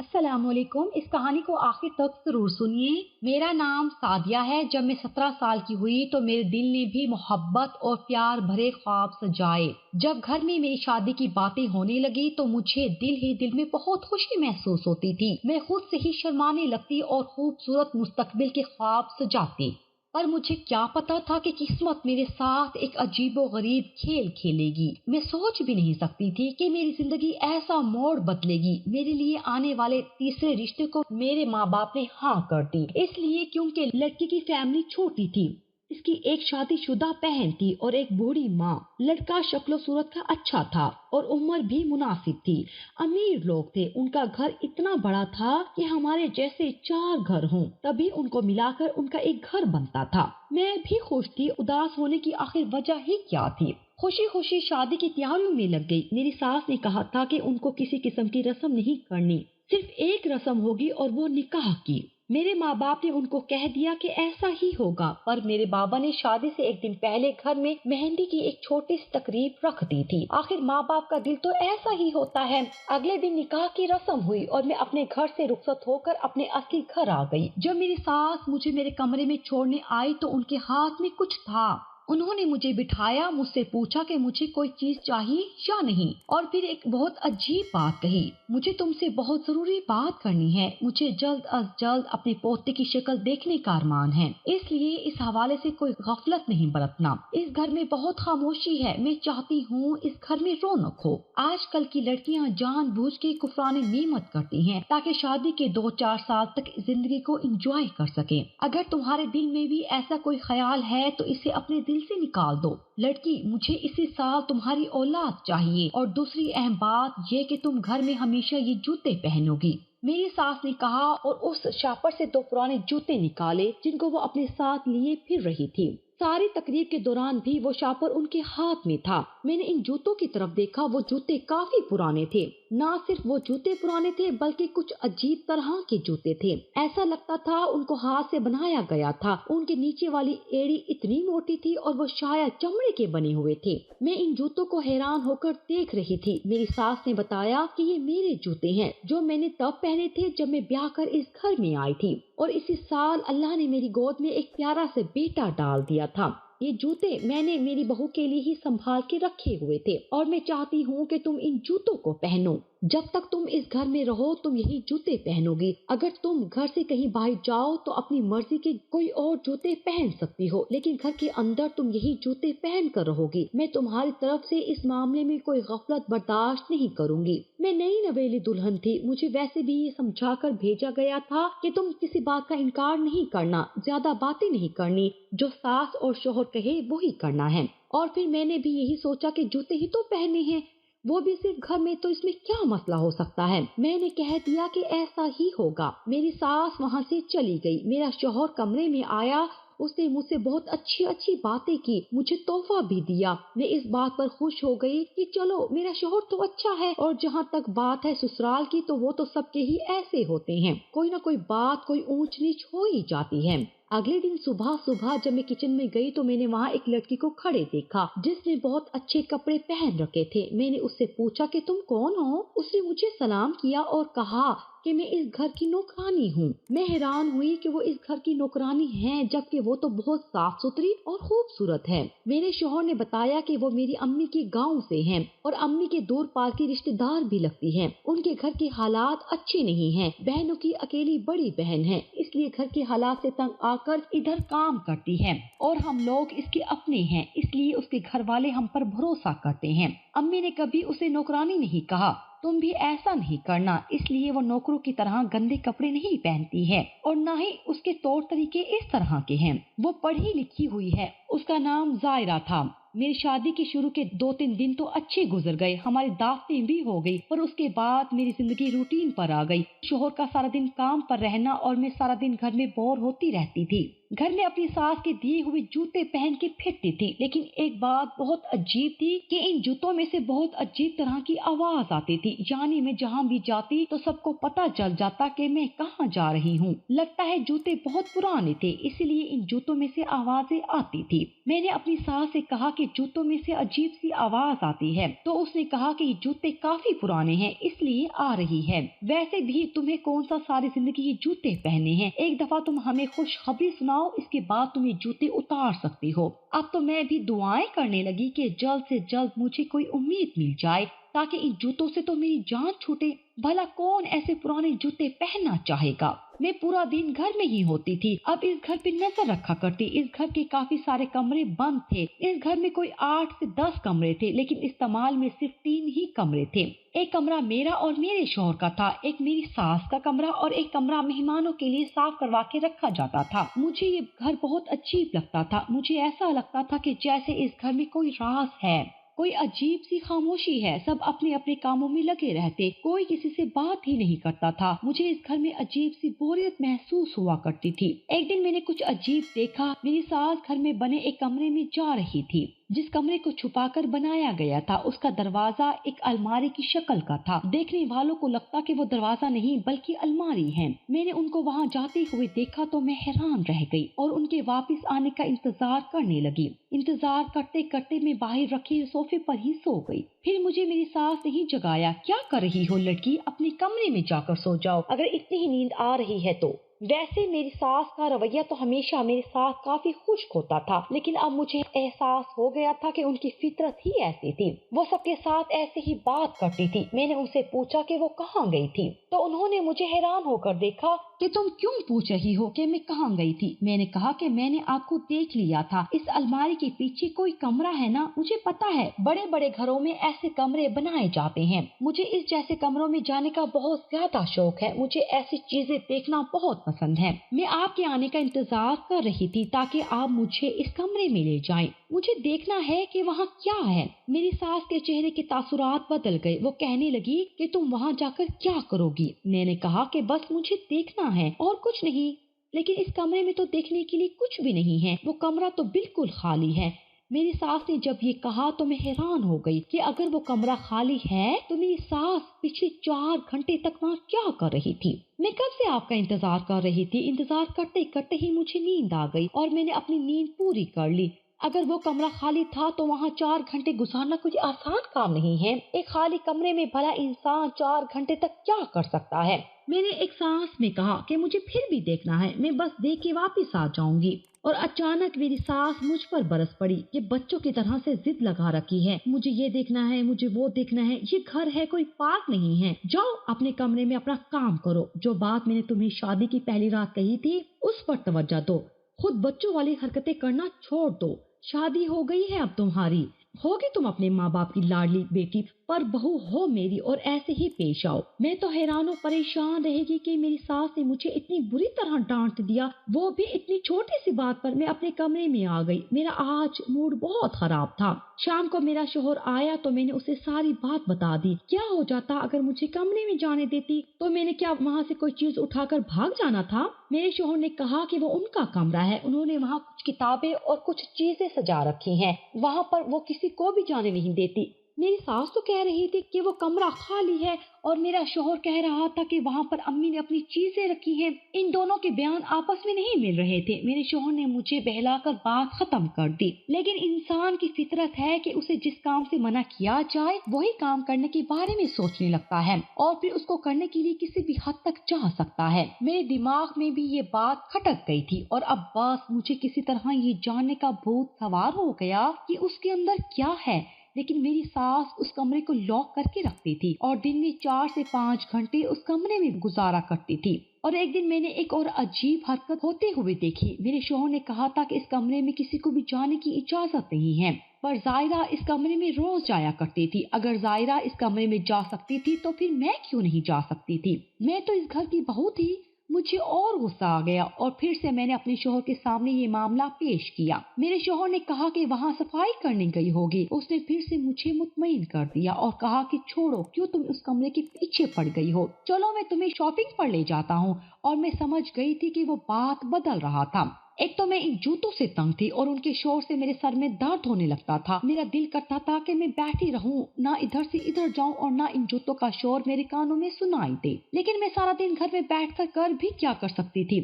अस्सलाम वालेकुम। इस कहानी को आखिर तक जरूर सुनिए। मेरा नाम सादिया है। जब मैं 17 साल की हुई तो मेरे दिल ने भी मोहब्बत और प्यार भरे ख्वाब सजाए। जब घर में मेरी शादी की बातें होने लगी तो मुझे दिल ही दिल में बहुत खुशी महसूस होती थी। मैं खुद से ही शर्माने लगती और खूबसूरत मुस्तकबिल के ख्वाब सजाती। पर मुझे क्या पता था कि किस्मत मेरे साथ एक अजीबोगरीब खेल खेलेगी। मैं सोच भी नहीं सकती थी कि मेरी जिंदगी ऐसा मोड़ बदलेगी। मेरे लिए आने वाले तीसरे रिश्ते को मेरे माँ बाप ने हाँ कर दी, इसलिए क्योंकि लड़की की फैमिली छोटी थी। इसकी एक शादीशुदा बहन थी और एक बूढ़ी माँ। लड़का शक्लो सूरत का अच्छा था और उम्र भी मुनासिब थी। अमीर लोग थे। उनका घर इतना बड़ा था कि हमारे जैसे 4 घर हों तभी उनको मिलाकर उनका एक घर बनता था। मैं भी खुश थी। उदास होने की आखिर वजह ही क्या थी। खुशी खुशी शादी की तैयारियों में लग गई। मेरी सास ने कहा था कि उनको किसी किस्म की रस्म नहीं करनी, सिर्फ एक रस्म होगी और वो निकाह की। मेरे माँ बाप ने उनको कह दिया कि ऐसा ही होगा, पर मेरे बाबा ने शादी से एक दिन पहले घर में मेहंदी की एक छोटी सी तकरीब रख दी थी। आखिर माँ बाप का दिल तो ऐसा ही होता है। अगले दिन निकाह की रस्म हुई और मैं अपने घर से रुखसत होकर अपने असली घर आ गई। जब मेरी सास मुझे मेरे कमरे में छोड़ने आई तो उनके हाथ में कुछ था। उन्होंने मुझे बिठाया, मुझसे पूछा कि मुझे कोई चीज चाहिए या नहीं, और फिर एक बहुत अजीब बात कही। मुझे तुमसे बहुत जरूरी बात करनी है। मुझे जल्द अज जल्द अपने पोते की शक्ल देखने का अरमान है, इसलिए इस हवाले से कोई गफलत नहीं बरतना। इस घर में बहुत खामोशी है। मैं चाहती हूँ इस घर में रौनक हो। आजकल की लड़कियाँ जानबूझ के कुफरान नेमत करती हैं ताकि शादी के 2-4 साल तक जिंदगी को एंजॉय कर सकें। अगर तुम्हारे दिल में भी ऐसा कोई ख्याल है तो इसे अपने दिल से निकाल दो। लड़की, मुझे इसी साल तुम्हारी औलाद चाहिए, और दूसरी अहम बात ये कि तुम घर में हमेशा ये जूते पहनोगी। मेरी सास ने कहा और उस शापर से 2 पुराने जूते निकाले जिनको वो अपने साथ लिए फिर रही थी। सारी तकरीब के दौरान भी वो शापर उनके हाथ में था। मैंने इन जूतों की तरफ देखा। वो जूते काफी पुराने थे। ना सिर्फ वो जूते पुराने थे बल्कि कुछ अजीब तरह के जूते थे। ऐसा लगता था उनको हाथ से बनाया गया था। उनके नीचे वाली एड़ी इतनी मोटी थी और वो शायद चमड़े के बने हुए थे। मैं इन जूतों को हैरान होकर देख रही थी। मेरी सास ने बताया कि ये मेरे जूते हैं जो मैंने तब पहने थे जब मैं ब्याह कर इस घर में आई थी, और इसी साल अल्लाह ने मेरी गोद में एक प्यारा से बेटा डाल दिया था। ये जूते मैंने मेरी बहू के लिए ही संभाल के रखे हुए थे और मैं चाहती हूँ कि तुम इन जूतों को पहनो। जब तक तुम इस घर में रहो तुम यही जूते पहनोगी। अगर तुम घर से कहीं बाहर जाओ तो अपनी मर्जी के कोई और जूते पहन सकती हो, लेकिन घर के अंदर तुम यही जूते पहन कर रहोगी। मैं तुम्हारी तरफ से इस मामले में कोई गफलत बर्दाश्त नहीं करूंगी। मैं नई नवेली दुल्हन थी। मुझे वैसे भी ये समझा कर भेजा गया था कि तुम किसी बात का इनकार नहीं करना, ज्यादा बातें नहीं करनी, जो सास और शोहर कहे वो ही करना है। और फिर मैंने भी यही सोचा कि जूते ही तो पहने हैं, वो भी सिर्फ घर में, तो इसमें क्या मसला हो सकता है। मैंने कह दिया कि ऐसा ही होगा। मेरी सास वहाँ से चली गई। मेरा शौहर कमरे में आया। उसने मुझसे बहुत अच्छी अच्छी बातें की, मुझे तोहफा भी दिया। मैं इस बात पर खुश हो गई कि चलो मेरा शौहर तो अच्छा है। और जहाँ तक बात है ससुराल की तो वो तो सबके ही ऐसे होते हैं, कोई ना कोई बात, कोई ऊंच नीच हो ही जाती है। अगले दिन सुबह सुबह जब मैं किचन में गई तो मैंने वहाँ एक लड़की को खड़े देखा जिसने बहुत अच्छे कपड़े पहन रखे थे। मैंने उससे पूछा कि तुम कौन हो। उसने मुझे सलाम किया और कहा कि मैं इस घर की नौकरानी हूँ। मैं हैरान हुई कि वो इस घर की नौकरानी है, जबकि वो तो बहुत साफ सुथरी और खूबसूरत है। मेरे शौहर ने बताया कि वो मेरी अम्मी के गांव से हैं और अम्मी के दूर पार की रिश्तेदार भी लगती हैं। उनके घर के हालात अच्छे नहीं हैं। बहनों की अकेली बड़ी बहन है, इसलिए घर के हालात से तंग आकर इधर काम करती है, और हम लोग इसके अपने हैं, इसलिए उसके घर वाले हम पर भरोसा करते हैं। अम्मी ने कभी उसे नौकरानी नहीं कहा। तुम भी ऐसा नहीं करना, इसलिए वो नौकरों की तरह गंदे कपड़े नहीं पहनती है और ना ही उसके तौर तरीके इस तरह के हैं। वो पढ़ी लिखी हुई है। उसका नाम जायरा था। मेरी शादी के शुरू के 2-3 दिन तो अच्छे गुजर गए, हमारी दावतें भी हो गई, पर उसके बाद मेरी जिंदगी रूटीन पर आ गई। शोहर का सारा दिन काम पर रहना और मैं सारा दिन घर में बोर होती रहती थी। घर में अपनी सास के दिए हुए जूते पहन के फिरती थी, लेकिन एक बात बहुत अजीब थी कि इन जूतों में से बहुत अजीब तरह की आवाज आती थी। यानी मैं जहाँ भी जाती तो सबको पता चल जाता कि मैं कहाँ जा रही हूँ। लगता है जूते बहुत पुराने थे, इसलिए इन जूतों में से आवाजें आती थी। मैंने अपनी सास से कहा कि जूतों में से अजीब सी आवाज आती है, तो उसने कहा कि ये जूते काफी पुराने हैं इसलिए आ रही है। वैसे भी तुम्हें कौन सा सारी जिंदगी ये जूते पहने हैं, एक दफा तुम हमें खुशखबरी सुनाओ, इसके बाद तुम ये जूते उतार सकती हो। अब तो मैं भी दुआएं करने लगी कि जल्द से जल्द मुझे कोई उम्मीद मिल जाए, ताकि इन जूतों से तो मेरी जान छूटे। भला कौन ऐसे पुराने जूते पहनना चाहेगा। मैं पूरा दिन घर में ही होती थी। अब इस घर पे नजर रखा करती। इस घर के काफी सारे कमरे बंद थे। इस घर में कोई 8 से 10 कमरे थे, लेकिन इस्तेमाल में सिर्फ 3 ही कमरे थे। एक कमरा मेरा और मेरे शौहर का था, एक मेरी सास का कमरा और एक कमरा मेहमानों के लिए साफ करवा के रखा जाता था। मुझे ये घर बहुत अजीब लगता था। मुझे ऐसा लगता था कि जैसे इस घर में कोई राज है, कोई अजीब सी खामोशी है। सब अपने अपने कामों में लगे रहते, कोई किसी से बात ही नहीं करता था। मुझे इस घर में अजीब सी बोरियत महसूस हुआ करती थी। एक दिन मैंने कुछ अजीब देखा। मेरी सास घर में बने एक कमरे में जा रही थी। जिस कमरे को छुपाकर बनाया गया था, उसका दरवाजा एक अलमारी की शक्ल का था। देखने वालों को लगता कि वो दरवाजा नहीं बल्कि अलमारी है। मैंने उनको वहाँ जाते हुए देखा तो मैं हैरान रह गई और उनके वापस आने का इंतजार करने लगी। इंतजार करते करते मैं बाहर रखे सोफे पर ही सो गई। फिर मुझे मेरी सास ने ही जगाया। क्या कर रही हो लड़की, अपने कमरे में जाकर सो जाओ, अगर इतनी ही नींद आ रही है तो। वैसे मेरी सास का रवैया तो हमेशा मेरे साथ काफी खुश्क होता था, लेकिन अब मुझे एहसास हो गया था कि उनकी फितरत ही ऐसी थी। वो सबके साथ ऐसे ही बात करती थी। मैंने उनसे पूछा कि वो कहाँ गई थी, तो उन्होंने मुझे हैरान होकर देखा कि तुम क्यों पूछ रही हो कि मैं कहाँ गई थी। मैंने कहा कि मैंने आपको देख लिया था। इस अलमारी के पीछे कोई कमरा है ना, मुझे पता है बड़े बड़े घरों में ऐसे कमरे बनाए जाते हैं। मुझे इस जैसे कमरों में जाने का बहुत ज्यादा शौक है। मुझे ऐसी चीजें देखना बहुत पसंद है। मैं आपके आने का इंतजार कर रही थी ताकि आप मुझे इस कमरे में ले जाएं। मुझे देखना है कि वहाँ क्या है। मेरी सास के चेहरे के तासुरात बदल गए। वो कहने लगी कि तुम वहाँ जाकर क्या करोगी। मैंने कहा कि बस मुझे देखना है और कुछ नहीं। लेकिन इस कमरे में तो देखने के लिए कुछ भी नहीं है, वो कमरा तो बिल्कुल खाली है। मेरी सास ने जब ये कहा तो मैं हैरान हो गई कि अगर वो कमरा खाली है तो मेरी सास पिछले 4 घंटे तक वहाँ क्या कर रही थी। मैं कब से आपका इंतजार कर रही थी। इंतजार करते करते ही मुझे नींद आ गई और मैंने अपनी नींद पूरी कर ली। अगर वो कमरा खाली था तो वहाँ 4 घंटे गुजारना कोई आसान काम नहीं है। एक खाली कमरे में भला इंसान 4 घंटे तक क्या कर सकता है। मैंने एक सांस में कहा कि मुझे फिर भी देखना है, मैं बस देख के वापस आ जाऊंगी। और अचानक मेरी सास मुझ पर बरस पड़ी। ये बच्चों की तरह से जिद लगा रखी है, मुझे ये देखना है, मुझे वो देखना है। ये घर है, कोई पार्क नहीं है। जाओ अपने कमरे में अपना काम करो। जो बात मैंने तुम्हें शादी की पहली रात कही थी उस पर तवज्जो दो। खुद बच्चों वाली हरकतें करना छोड़ दो। शादी हो गई है अब तुम्हारी, होगी तुम अपने माँ बाप की लाडली बेटी, पर बहू हो मेरी और ऐसे ही पेश आओ। मैं तो हैरान और परेशान रहेगी कि मेरी सास ने मुझे इतनी बुरी तरह डांट दिया, वो भी इतनी छोटी सी बात पर। मैं अपने कमरे में आ गई। मेरा आज मूड बहुत खराब था। शाम को मेरा शोहर आया तो मैंने उसे सारी बात बता दी। क्या हो जाता अगर मुझे कमरे में जाने देती, तो मैंने क्या वहाँ से कोई चीज उठाकर भाग जाना था। मेरे शोहर ने कहा कि वो उनका कमरा है, उन्होंने वहाँ कुछ किताबें और कुछ चीजें सजा रखी हैं, वहाँ पर वो किसी को भी जाने नहीं देती। मेरी सास तो कह रही थी कि वो कमरा खाली है और मेरा शोहर कह रहा था कि वहाँ पर अम्मी ने अपनी चीजें रखी हैं। इन दोनों के बयान आपस में नहीं मिल रहे थे। मेरे शोहर ने मुझे बहलाकर बात खत्म कर दी। लेकिन इंसान की फितरत है कि उसे जिस काम से मना किया जाए वही काम करने के बारे में सोचने लगता है और फिर उसको करने के लिए किसी भी हद तक जा सकता है। मेरे दिमाग में भी ये बात खटक गई थी और अब बस मुझे किसी तरह ये जानने का भूत सवार हो गया कि उसके अंदर क्या है। लेकिन मेरी सास उस कमरे को लॉक करके रखती थी और दिन में 4 से 5 घंटे उस कमरे में गुजारा करती थी। और एक दिन मैंने एक और अजीब हरकत होते हुए देखी। मेरे शौहर ने कहा था कि इस कमरे में किसी को भी जाने की इजाजत नहीं है, पर जायरा इस कमरे में रोज जाया करती थी। अगर जायरा इस कमरे में जा सकती थी तो फिर मैं क्यों नहीं जा सकती थी। मैं तो इस घर की बहू थी। मुझे और गुस्सा आ गया और फिर से मैंने अपने शोहर के सामने ये मामला पेश किया। मेरे शोहर ने कहा कि वहाँ सफाई करने गई होगी। उसने फिर से मुझे मुतमईन कर दिया और कहा कि छोड़ो, क्यों तुम उस कमरे के पीछे पड़ गई हो, चलो मैं तुम्हें शॉपिंग पर ले जाता हूँ। और मैं समझ गई थी कि वो बात बदल रहा था। ایک تو میں ان جوتوں سے تنگ تھی اور ان کے شور سے میرے سر میں درد ہونے لگتا تھا۔ میرا دل کرتا تھا کہ میں بیٹھی رہوں، نہ ادھر سے ادھر جاؤں اور نہ ان جوتوں کا شور میرے کانوں میں سنائی دے۔ لیکن میں سارا دن گھر میں بیٹھ کر بھی کیا کر سکتی تھی؟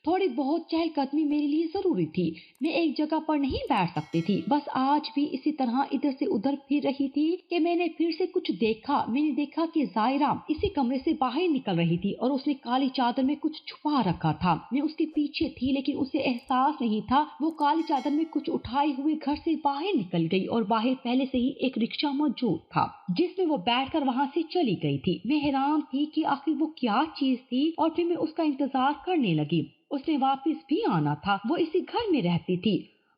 تھوڑی بہت چہل قدمی میرے لیے ضروری تھی۔ میں ایک جگہ پر نہیں بیٹھ سکتی تھی۔ بس آج بھی اسی طرح ادھر سے ادھر پھر رہی تھی کہ میں نے پھر سے کچھ دیکھا۔ میں نے دیکھا کہ ظاہرہ اسی کمرے سے باہر نکل رہی تھی اور اس نے کالی چادر میں کچھ چھپا رکھا تھا۔ میں اس کے پیچھے تھی لیکن اسے احساس نہیں تھا۔ وہ کالی چادر میں کچھ اٹھائے ہوئے گھر سے باہر نکل گئی اور باہر پہلے سے ہی ایک رکشہ موجود تھا جس میں وہ بیٹھ کر وہاں سے چلی گئی تھی۔ میں حیران تھی کہ آخر وہ کیا چیز تھی اور پھر میں اس کا انتظار کرنے لگی۔ اس نے واپس بھی آنا تھا، وہ اسی گھر میں رہتی تھی۔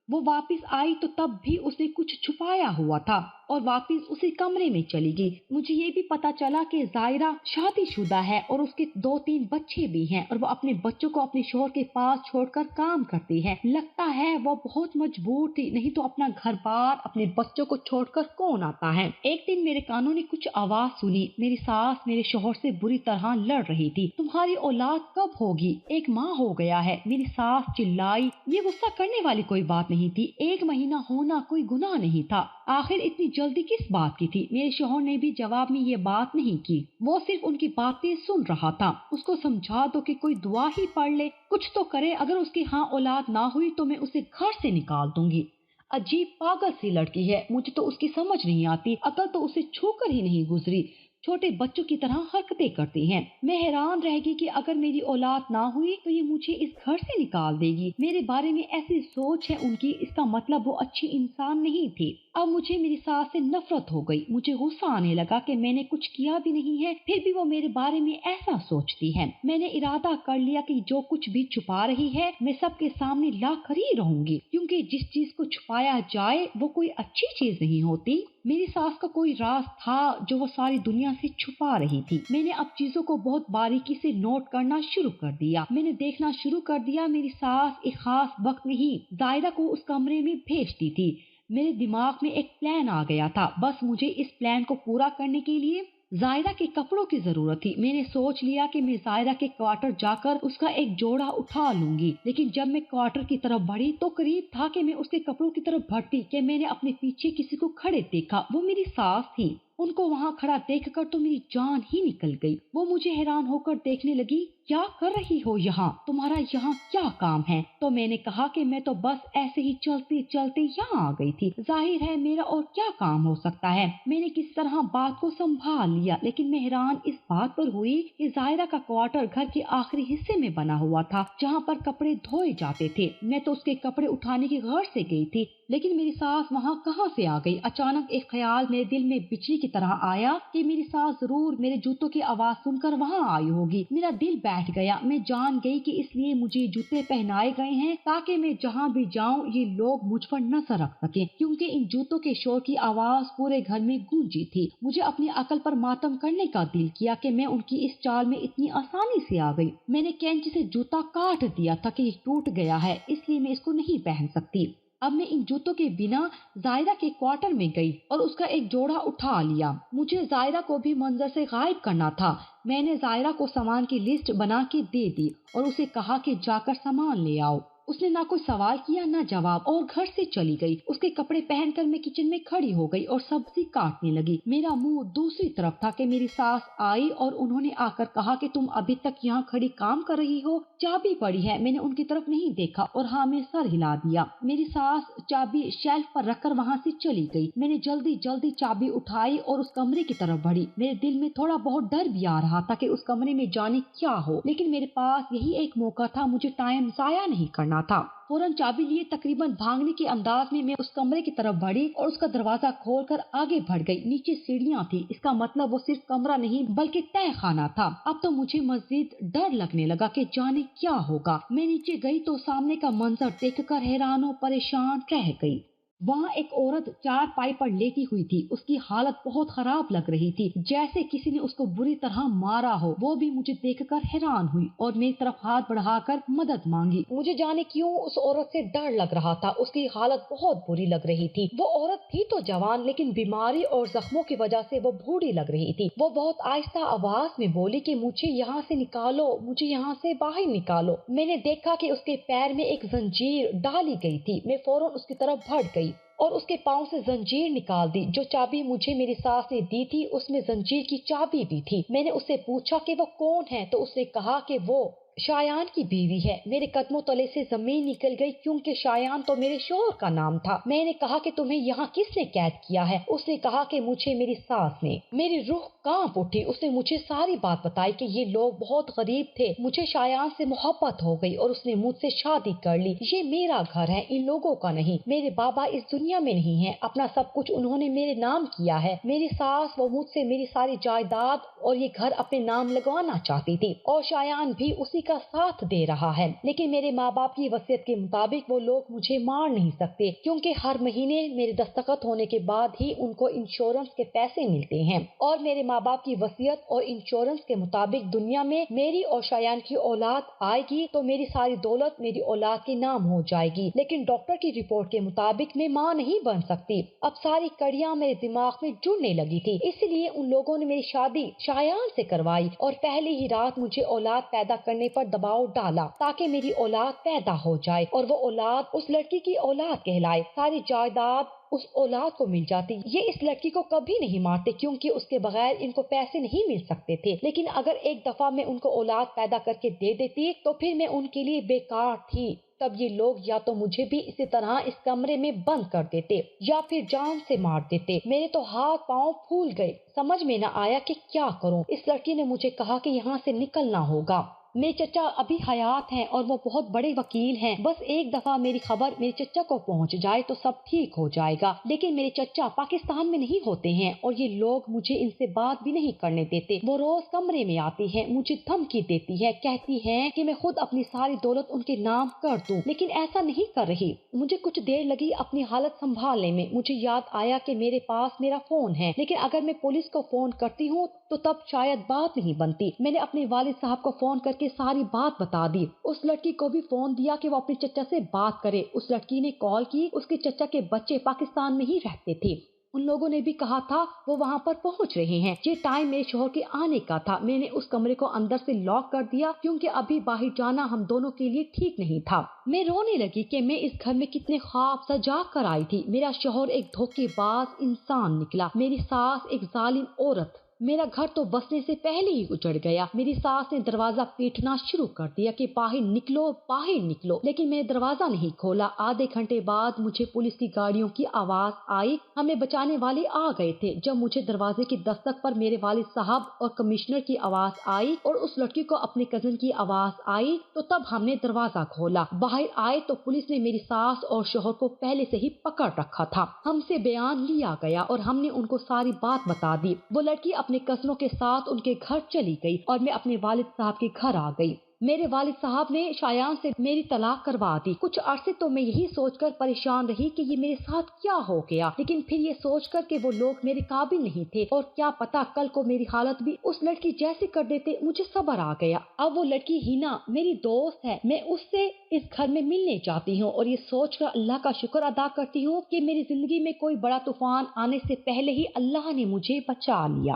وہ واپس آئی تو تب بھی اس نے کچھ چھپایا ہوا تھا اور واپس اسی کمرے میں چلی گئی۔ مجھے یہ بھی پتا چلا کہ ظاہرہ شادی شدہ ہے اور اس کے 2-3 بچے بھی ہیں اور وہ اپنے بچوں کو اپنے شوہر کے پاس چھوڑ کر کام کرتی ہے۔ لگتا ہے وہ بہت مجبور تھی، نہیں تو اپنا گھر بار اپنے بچوں کو چھوڑ کر کون آتا ہے۔ ایک دن میرے کانوں نے کچھ آواز سنی۔ میری ساس میرے شوہر سے بری طرح لڑ رہی تھی۔ تمہاری اولاد کب ہوگی؟ 1 ماہ ہو گیا ہے، میری ساس چلائی۔ یہ غصہ کرنے والی کوئی بات نہیں تھی، 1 مہینہ ہونا کوئی گناہ نہیں تھا۔ آخر اتنی جلدی کس بات کی تھی؟ میرے شوہر نے بھی جواب میں یہ بات نہیں کی، وہ صرف ان کی باتیں سن رہا تھا۔ اس کو سمجھا دو کہ کوئی دعا ہی پڑھ لے، کچھ تو کرے۔ اگر اس کے ہاں اولاد نہ ہوئی تو میں اسے گھر سے نکال دوں گی۔ عجیب پاگل سی لڑکی ہے، مجھے تو اس کی سمجھ نہیں آتی، عقل تو اسے چھو کر ہی نہیں گزری۔ چھوٹے بچوں کی طرح حرکتیں کرتی ہیں۔ میں حیران رہ گئی کہ اگر میری اولاد نہ ہوئی تو یہ مجھے اس گھر سے نکال دے گی۔ میرے بارے میں ایسی سوچ ہے ان کی، اس کا مطلب وہ اچھی انسان نہیں تھی۔ اب مجھے میری ساس سے نفرت ہو گئی۔ مجھے غصہ آنے لگا کہ میں نے کچھ کیا بھی نہیں ہے، پھر بھی وہ میرے بارے میں ایسا سوچتی ہے۔ میں نے ارادہ کر لیا کہ جو کچھ بھی چھپا رہی ہے میں سب کے سامنے لا کر ہی رہوں گی، کیونکہ جس چیز کو چھپایا جائے وہ کوئی اچھی چیز نہیں ہوتی۔ میری ساس کا کوئی راز تھا جو وہ ساری دنیا سے چھپا رہی تھی۔ میں نے اب چیزوں کو بہت باریکی سے نوٹ کرنا شروع کر دیا۔ میں نے دیکھنا شروع کر دیا میری ساس ایک خاص وقت میں ہی ظاہرہ کو اس کمرے میں بھیجتی تھی۔ میرے دماغ میں ایک پلان آ گیا تھا، بس مجھے اس پلان کو پورا کرنے کے لیے ظاہرہ کے کپڑوں کی ضرورت تھی۔ میں نے سوچ لیا کہ میں ظاہرہ کے کوارٹر جا کر اس کا ایک جوڑا اٹھا لوں گی، لیکن جب میں کوارٹر کی طرف بڑھی تو قریب تھا کہ میں اس کے کپڑوں کی طرف بڑھتی کہ میں نے اپنے پیچھے کسی کو کھڑے دیکھا۔ وہ میری ساس تھی۔ ان کو وہاں کھڑا دیکھ کر تو میری جان ہی نکل گئی۔ وہ مجھے حیران ہو کر دیکھنے لگی۔ کیا کر رہی ہو یہاں؟ تمہارا یہاں کیا کام ہے؟ تو میں نے کہا کہ میں تو بس ایسے ہی چلتے چلتے یہاں آ گئی تھی۔ ظاہر ہے میرا اور کیا کام ہو سکتا ہے۔ میں نے کس طرح بات کو سنبھال لیا، لیکن میں حیران اس بات پر ہوئی کہ ظاہرہ کا کوارٹر گھر کے آخری حصے میں بنا ہوا تھا جہاں پر کپڑے دھوئے جاتے تھے۔ میں تو اس کے کپڑے اٹھانے کی غرض سے گئی تھی، لیکن میری ساس وہاں کہاں سے آ گئی؟ اچانک ایک خیال میرے دل میں بجلی کی طرح آیا کہ میری ساس ضرور میرے جوتوں کی آواز سن کر وہاں آئی ہوگی۔ میرا دل بیٹھ گیا۔ میں جان گئی کہ اس لیے مجھے جوتے پہنائے گئے ہیں تاکہ میں جہاں بھی جاؤں یہ لوگ مجھ پر نظر رکھ سکیں، کیونکہ ان جوتوں کے شور کی آواز پورے گھر میں گونجی تھی۔ مجھے اپنی عقل پر ماتم کرنے کا دل کیا کہ میں ان کی اس چال میں اتنی آسانی سے آ گئی۔ میں نے کینچی سے جوتا کاٹ دیا تھا کہ یہ ٹوٹ گیا ہے، اس لیے میں اس کو نہیں پہن سکتی۔ اب میں ان جوتوں کے بنا ظاہرہ کے کوارٹر میں گئی اور اس کا ایک جوڑا اٹھا لیا۔ مجھے ظاہرہ کو بھی منظر سے غائب کرنا تھا۔ میں نے ظاہرہ کو سامان کی لسٹ بنا کے دے دی اور اسے کہا کہ جا کر سامان لے آؤ۔ اس نے نہ کوئی سوال کیا نہ جواب اور گھر سے چلی گئی۔ اس کے کپڑے پہن کر میں کچن میں کھڑی ہو گئی اور سبزی کاٹنے لگی۔ میرا منہ دوسری طرف تھا کہ میری ساس آئی اور انہوں نے آ کر کہا کہ تم ابھی تک یہاں کھڑی کام کر رہی ہو؟ چابی پڑی ہے۔ میں نے ان کی طرف نہیں دیکھا اور ہاں میں سر ہلا دیا۔ میری ساس چابی شیلف پر رکھ کر وہاں سے چلی گئی۔ میں نے جلدی جلدی چابی اٹھائی اور اس کمرے کی طرف بڑھی۔ میرے دل میں تھوڑا بہت ڈر بھی آ رہا تھا کہ اس کمرے میں جانے کیا ہو، لیکن میرے پاس یہی ایک موقع تھا، مجھے ٹائم ضائع نہیں کرنا تھا۔ فوراً چابی لیے تقریباً بھاگنے کے انداز میں اس کمرے کی طرف بڑھی اور اس کا دروازہ کھول کر آگے بڑھ گئی۔ نیچے سیڑھیاں تھی، اس کا مطلب وہ صرف کمرہ نہیں بلکہ تہہ خانہ تھا۔ اب تو مجھے مزید ڈر لگنے لگا کہ جانے کیا ہوگا۔ میں نیچے گئی تو سامنے کا منظر دیکھ کر حیران و پریشان رہ گئی۔ वहाँ एक औरत चारपाई पर लेटी हुई थी। उसकी हालत बहुत खराब लग रही थी, जैसे किसी ने उसको बुरी तरह मारा हो। वो भी मुझे देखकर हैरान हुई और मेरी तरफ हाथ बढ़ाकर मदद मांगी। मुझे जाने क्यों उस औरत से डर लग रहा था। उसकी हालत बहुत बुरी लग रही थी। वो औरत थी तो जवान, लेकिन बीमारी और जख्मों की वजह से वो बूढ़ी लग रही थी। वो बहुत आहिस्ता आवाज में बोली कि मुझे यहाँ से निकालो, मुझे यहाँ से बाहर निकालो। मैंने देखा कि उसके पैर में एक जंजीर डाली गई थी। मैं फौरन उसकी तरफ बढ़ गई और उसके पाँव से जंजीर निकाल दी। जो चाबी मुझे मेरी सास ने दी थी उसमें जंजीर की चाबी भी थी। मैंने उससे पूछा कि वो कौन है, तो उसने कहा कि वो शायान की बीवी है। मेरे कदमों तले से जमीन निकल गई, क्योंकि शायान तो मेरे शोहर का नाम था। मैंने कहा कि तुम्हें यहाँ किसने कैद किया है? उसने कहा कि मुझे मेरी सास ने। मेरी रूह कांप उठी। उसने मुझे सारी बात बताई कि ये लोग बहुत गरीब थे। मुझे शायान से मोहब्बत हो गई और उसने मुझसे शादी कर ली। ये मेरा घर है, इन लोगों का नहीं। मेरे बाबा इस दुनिया में नहीं है। अपना सब कुछ उन्होंने मेरे नाम किया है। मेरी सास वो मुझसे मेरी सारी जायदाद और ये घर अपने नाम लगवाना चाहती थी, और शायान भी उसी का साथ दे रहा है। लेकिन मेरे माँ बाप की वसीयत के मुताबिक वो लोग मुझे मार नहीं सकते, क्योंकि हर महीने मेरे दस्तखत होने के बाद ही उनको इंश्योरेंस के पैसे मिलते हैं। और मेरे माँ बाप की वसीयत और इंश्योरेंस के मुताबिक दुनिया में मेरी और शायान की औलाद आएगी तो मेरी सारी दौलत मेरी औलाद के नाम हो जाएगी। लेकिन डॉक्टर की रिपोर्ट के मुताबिक मैं माँ नहीं बन सकती। अब सारी कड़ियाँ मेरे दिमाग में जुड़ने लगी थी, इसलिए उन लोगों ने मेरी शादी शायान से करवाई और पहली ही रात मुझे औलाद पैदा करने पर दबाव डाला, ताकि मेरी औलाद पैदा हो जाए और वो औलाद उस लड़की की औलाद कहलाए। सारी जायदाद उस औलाद को मिल जाती। ये इस लड़की को कभी नहीं मारते, क्योंकि उसके बगैर इनको पैसे नहीं मिल सकते थे। लेकिन अगर एक दफा मैं उनको औलाद पैदा करके दे देती तो फिर मैं उनके लिए बेकार थी। तब ये लोग या तो मुझे भी इसी तरह इस कमरे में बंद कर देते या फिर जान से मार देते। मेरे तो हाथ पांव फूल गए। समझ में न आया कि क्या करूं। इस लड़की ने मुझे कहा कि यहाँ से निकलना होगा। मेरे चचा अभी हयात हैं और वो बहुत बड़े वकील हैं। बस एक दफा मेरी खबर मेरे चचा को पहुंच जाए तो सब ठीक हो जाएगा। लेकिन मेरे चचा पाकिस्तान में नहीं होते हैं और ये लोग मुझे इनसे बात भी नहीं करने देते। वो रोज कमरे में आती है, मुझे धमकी देती है, कहती है कि मैं खुद अपनी सारी दौलत उनके नाम कर दूं, लेकिन ऐसा नहीं कर रही। मुझे कुछ देर लगी अपनी हालत संभालने में। मुझे याद आया कि मेरे पास मेरा फोन है, लेकिन अगर मैं पुलिस को फोन करती हूँ तो तब शायद बात नहीं बनती। मैंने अपने वालिद साहब को फोन करके सारी बात बता दी। उस लड़की को भी फोन दिया कि वो अपने चचा से बात करे। उस लड़की ने कॉल की। उसके चचा के बच्चे पाकिस्तान में ही रहते थे। उन लोगों ने भी कहा था वो वहाँ पर पहुँच रहे हैं। ये टाइम मेरे शोहर के आने का था। मैंने उस कमरे को अंदर से लॉक कर दिया, क्योंकि अभी बाहर जाना हम दोनों के लिए ठीक नहीं था। मैं रोने लगी कि मैं इस घर में कितने ख्वाब सजा कर आई थी। मेरा शोहर एक धोखेबाज इंसान निकला, मेरी सास एक जालिम औरत। मेरा घर तो बसने से पहले ही उजड़ गया। मेरी सास ने दरवाजा पीटना शुरू कर दिया कि बाहर निकलो, बाहर निकलो, लेकिन मैंने दरवाजा नहीं खोला। आधे घंटे बाद मुझे पुलिस की गाड़ियों की आवाज आई। हमें बचाने वाले आ गए थे। जब मुझे दरवाजे की दस्तक पर मेरे वालिद साहब और कमिश्नर की आवाज आई और उस लड़की को अपने कजन की आवाज आई, तो तब हमने दरवाजा खोला। बाहर आए तो पुलिस ने मेरी सास और शोहर को पहले से ही पकड़ रखा था। हमसे बयान लिया गया और हमने उनको सारी बात बता दी। वो लड़की अपने कजनों के साथ उनके घर चली गई और मैं अपने वालिद साहब के घर आ गई। मेरे वालिद साहब ने शायान से मेरी तलाक करवा दी। कुछ अरसे तो मैं यही सोचकर परेशान रही कि ये मेरे साथ क्या हो गया, लेकिन फिर ये सोचकर कि वो लोग मेरे काबिल नहीं थे और क्या पता कल को मेरी हालत भी उस लड़की जैसी कर देते, मुझे सब्र आ गया। अब वो लड़की हिना मेरी दोस्त है। मैं उससे इस घर में मिलने चाहती हूँ और ये सोचकर अल्लाह का शुक्र अदा करती हूँ कि मेरी जिंदगी में कोई बड़ा तूफान आने से पहले ही अल्लाह ने मुझे बचा लिया।